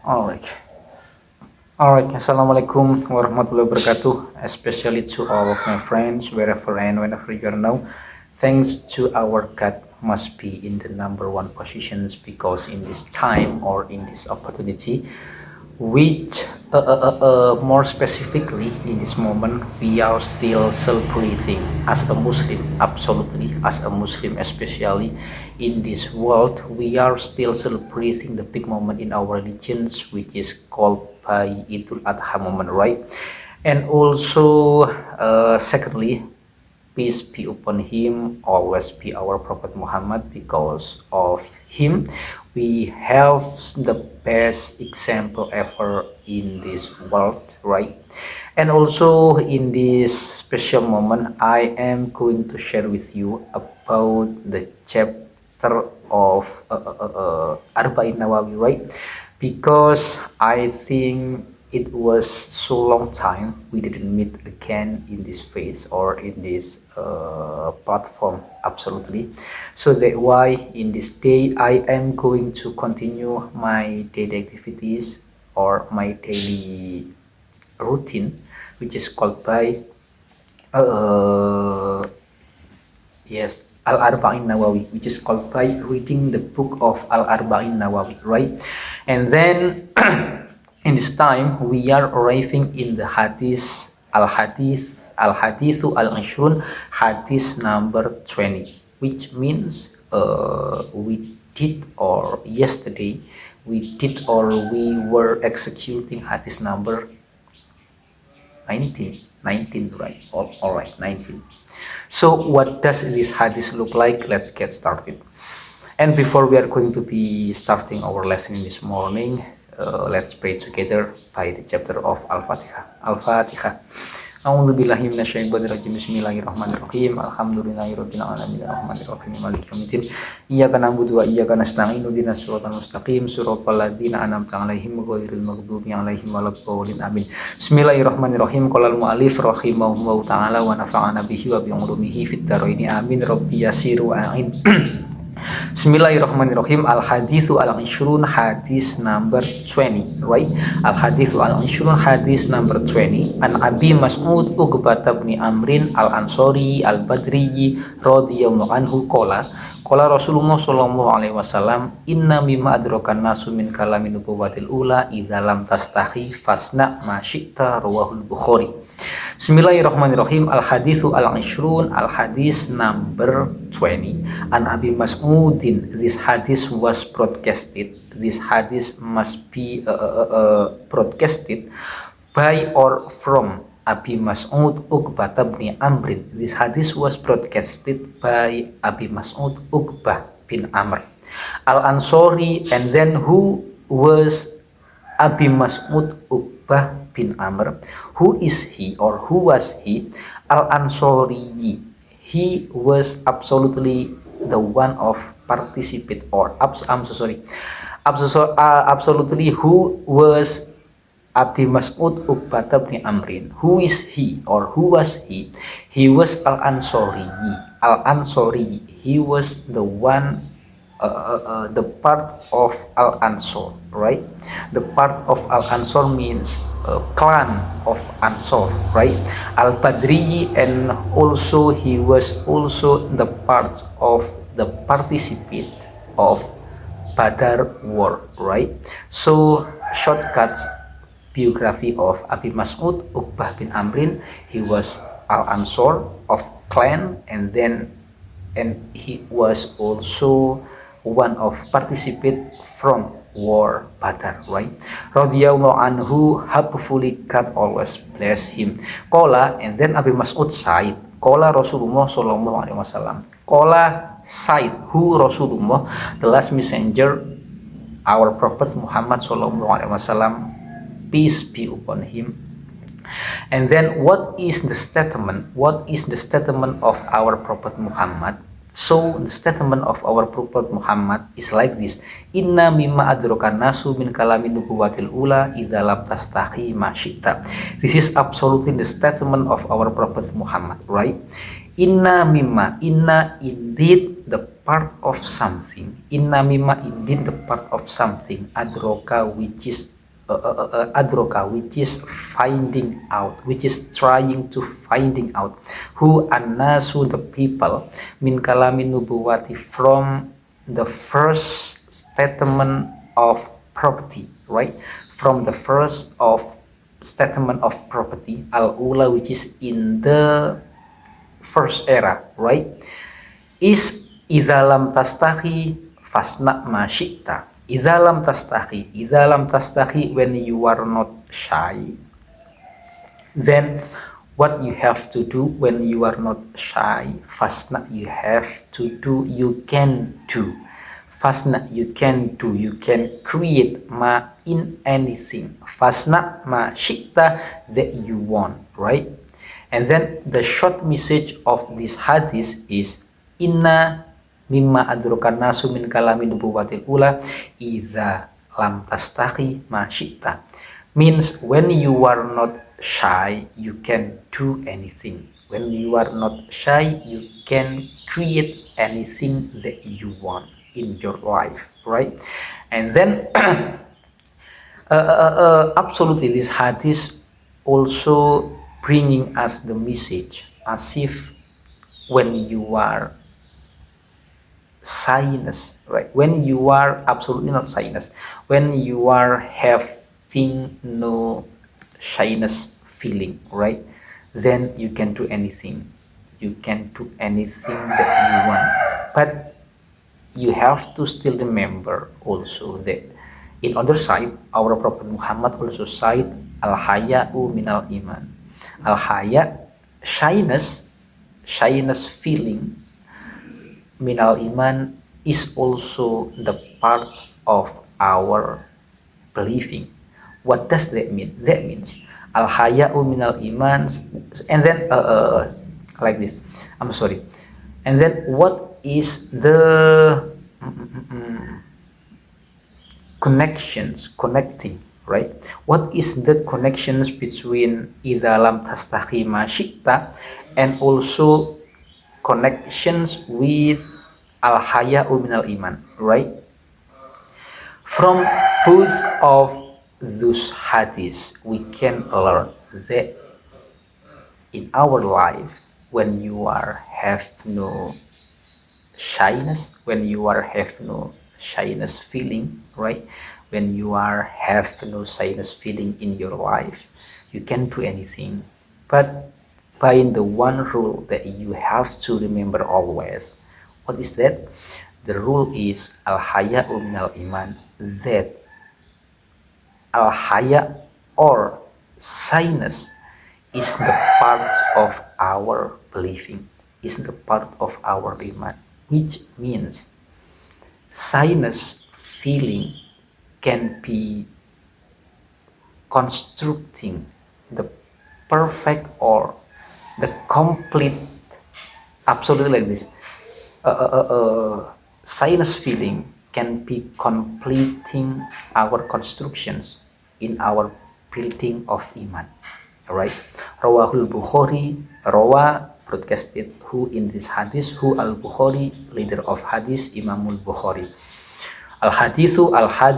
Alright. Alright. Assalamualaikum warahmatullahi wabarakatuh. Especially to all of my friends, wherever and whenever you are now. Thanks to our God must be in the number one positions because in this time or in this opportunity, which more specifically in this moment we are still celebrating as a Muslim, absolutely as a Muslim, especially in this world we are still celebrating the big moment in our religions, which is called by Idul Adha moment, right? And also secondly, peace be upon him, always be our Prophet Muhammad. Because of him we have the best example ever in this world, right? And also in this special moment I am going to share with you about the chapter of Arba'in Nawawi, right? Because I think it was so long time we didn't meet again in this phase or in this platform, absolutely. So that why in this day I am going to continue my daily activities or my daily routine, which is called by uh, yes, Al Arba'in Nawawi, which is called by reading the book of Al Arba'in Nawawi, right? And then in this time we are arriving in the hadithu al Ashrun, hadith number 20, which means we did or yesterday we did or we were executing hadith number 19, right? All right, 19. So what does this hadith look like? Let's get started. And before we are going to be starting our lesson in this morning, let's pray together by the chapter of Al-Fatihah. Al-Fatihah. A'udzubillahi minasyaitonirrajim. Bismillahirrahmanirrahim. Alhamdulillahirabbil alamin arrahmanirrahim maliki yaumiddin. Iyyaka na'budu wa iyyaka nasta'in. Ihdinas siratal mustaqim. Siratal ladzina an'amta 'alaihim ghairil maghdubi alaihim waladdallin. Amin. Bismillahirrahmanirrahim. Qala al-mu'allif rahimahullahu ta'ala wa nafa'ana bihi wa bi ulumihi fid dharain. Amin. Rabbi yassir wa a'in. Bismillahirrahmanirrahim. Al hadithu al ishrun, hadis number 20, right? Al hadithu al ishrun, hadis number 20. An Abi Mas'ud Uqbah bin Amrin al Ansori al Badri radhiyallahu anhu qala Rasulullah sallallahu alaihi wasallam, inna mimma adrakan nasu min kalamin nubuwatil ula idza lam tastahi fasna ma syi'ta, rawahul Bukhari. Bismillahirrahmanirrahim. Al hadithu al ishrun, al hadis number 20. An Abi Mas'udin, this hadith was broadcasted. This hadith must be broadcasted by or from Abi Mas'ud Uqbah bin Amr. This hadith was broadcasted by Abi Mas'ud Uqbah bin Amr Al Ansori. And then who was Abi Mas'ud Uqbah bin Amr? Who is he or who was he? Al Ansori. He was absolutely the one of participate or absolutely who was Abi Mas'ud Uqbah bin Amrin. Who is he or who was he? He was Al Ansori. Al Ansori. He was the one, the part of Al Ansor, right? The part of Al Ansor means clan of Ansor, right? Al Badri, and also he was also the part of the participant of Badar war, right? So shortcuts biography of Abi Mas'ud Uqbah bin Amrin. He was Al Ansor of clan, and he was also one of participant from war Badar, right? Radhiyallahu anhu, hopefully God always bless him. Qala, and then Abi Mas'ud said, Qala Rasulullah sallallahu alaihi wasallam. Qala said, who Rasulullah, the last messenger, our Prophet Muhammad sallallahu alaihi wasallam, peace be upon him. And then what is the statement? What is the statement of our Prophet Muhammad? So the statement of our Prophet Muhammad is like this: Inna mimma adrakan nasu min kalamin nubuwatil ula idza lam tastahi ma syi'ta. This is absolutely the statement of our Prophet Muhammad, right? Inna mimma, inna indeed, the part of something, inna mimma indeed the part of something, adroka which is adroka which is finding out, which is trying to finding out, who annasu the people, min kalamin nubuwati from the first statement of property, right? From the first of statement of property, al-ula which is in the first era, right? Is idza lam tastahi fasna ma syi'ta. Idza lam tastahi, when you are not shy, then what you have to do when you are not shy, fasna you have to do, you can do. Fasna you can do, you can create ma in anything. Fasna ma syi'ta that you want, right? And then the short message of this hadith is inna mimma adrokan nasu min kalami nubuwatil ula idza lam tastahi ma syi'ta. Means when you are not shy, you can do anything. When you are not shy, you can create anything that you want in your life, right? And then absolutely this hadith also bringing us the message as if when you are shyness, right? When you are absolutely not shyness, when you are having no shyness feeling, right? Then you can do anything. You can do anything that you want. But you have to still remember also that in other side, our Prophet Muhammad also said al-haya'u minal iman. Al-haya, shyness feeling minal iman is also the parts of our believing. What does that mean? That means al-haya'u minal iman, and then like this. I'm sorry. And then what is the connecting, right? What is the connections between idza lam tastahi ma syi'ta and also connections with al-haya'u minal iman, right? From both of those hadiths, we can learn that in our life, when you are have no shyness, when you are have no shyness feeling, right? When you are have no shyness feeling in your life, you can do anything. But by the one rule that you have to remember always, what is that? The rule is al-haya'u minal iman, that al-haya or shyness is the part of our believing, is the part of our iman, which means shyness feeling can be constructing the perfect or the complete, absolutely like this, shyness feeling can be completing our constructions in our building of iman, right? Rawahul Bukhari, rawa broadcasted, who in this hadith, who al-Bukhari, leader of hadith, Imamul Bukhari. Al-hadithu al-hadith